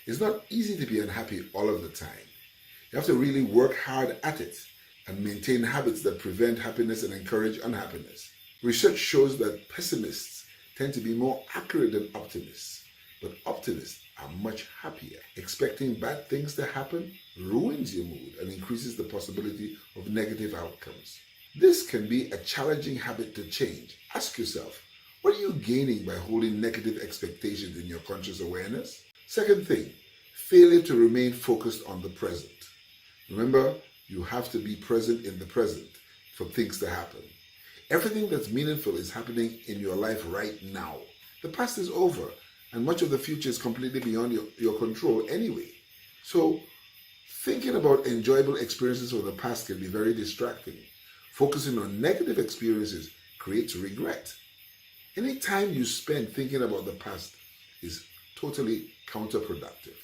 It's not easy to be unhappy all of the time. You have to really work hard at it and maintain habits that prevent happiness and encourage unhappiness. Research shows that pessimists tend to be more accurate than optimists, but optimists are much happier. Expecting bad things to happen ruins your mood and increases the possibility of negative outcomes. This can be a challenging habit to change. Ask yourself, what are you gaining by holding negative expectations in your conscious awareness? Second thing, failure to remain focused on the present. Remember, you have to be present in the present for things to happen. Everything that's meaningful is happening in your life right now. The past is over, and much of the future is completely beyond your control anyway. So, thinking about enjoyable experiences of the past can be very distracting. Focusing on negative experiences creates regret. Any time you spend thinking about the past is totally counterproductive.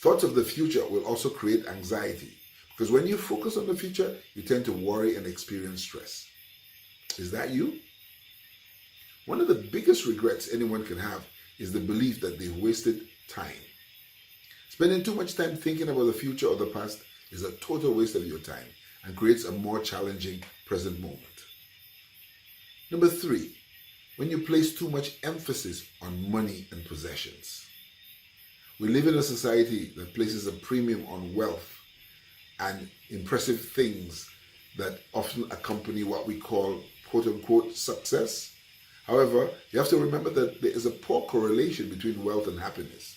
Thoughts of the future will also create anxiety, because when you focus on the future, you tend to worry and experience stress. Is that you? One of the biggest regrets anyone can have is the belief that they've wasted time. Spending too much time thinking about the future or the past is a total waste of your time and creates a more challenging present moment. Number 3, when you place too much emphasis on money and possessions. We live in a society that places a premium on wealth and impressive things that often accompany what we call quote-unquote success. However, you have to remember that there is a poor correlation between wealth and happiness.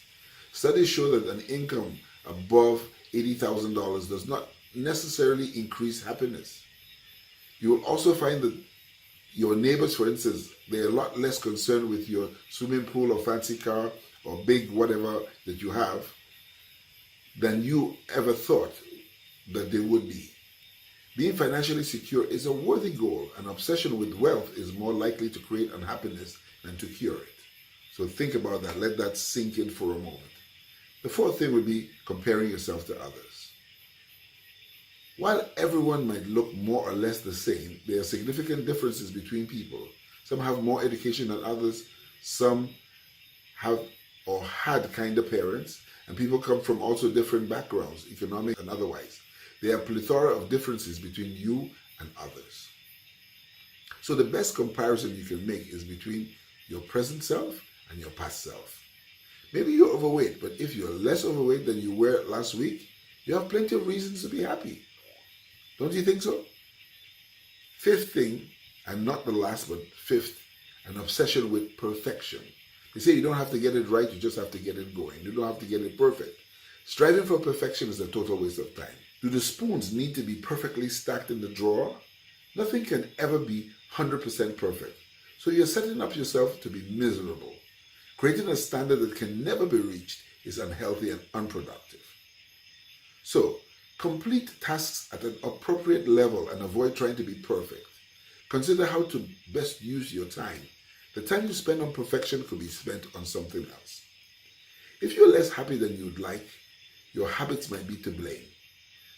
Studies show that an income above $80,000 does not necessarily increase happiness. You will also find that your neighbors, for instance, they're a lot less concerned with your swimming pool or fancy car or big whatever that you have than you ever thought that they would be. Being financially secure is a worthy goal. An obsession with wealth is more likely to create unhappiness than to cure it. So think about that. Let that sink in for a moment. The fourth thing would be comparing yourself to others. While everyone might look more or less the same, there are significant differences between people. Some have more education than others. Some have or had kinder parents. And people come from also different backgrounds, economic and otherwise. There are a plethora of differences between you and others. So the best comparison you can make is between your present self and your past self. Maybe you're overweight, but if you're less overweight than you were last week, you have plenty of reasons to be happy. Don't you think so? Fifth thing, and not the last, but fifth, an obsession with perfection. They say you don't have to get it right, you just have to get it going. You don't have to get it perfect. Striving for perfection is a total waste of time. Do the spoons need to be perfectly stacked in the drawer? Nothing can ever be 100% perfect. So you're setting up yourself to be miserable. Creating a standard that can never be reached is unhealthy and unproductive. So, complete tasks at an appropriate level and avoid trying to be perfect. Consider how to best use your time. The time you spend on perfection could be spent on something else. If you're less happy than you'd like, your habits might be to blame.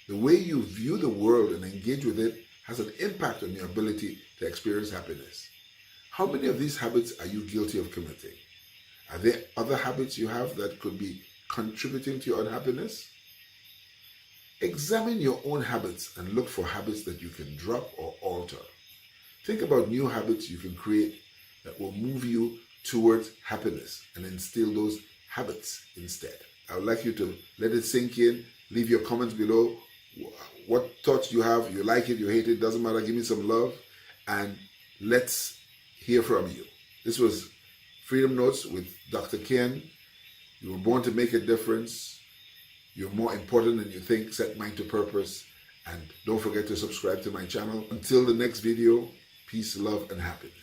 The way you view the world and engage with it has an impact on your ability to experience happiness. How many of these habits are you guilty of committing? Are there other habits you have that could be contributing to your unhappiness? Examine your own habits and look for habits that you can drop or alter. Think about new habits you can create that will move you towards happiness and instill those habits instead. I would like you to let it sink in. Leave your comments below. What thoughts you have, you like it, you hate it, doesn't matter. Give me some love and let's hear from you. This was Freedom Notes with Dr. Ken. You were born to make a difference. You're more important than you think. Set mind to purpose. And don't forget to subscribe to my channel. Until the next video, peace, love, and happiness.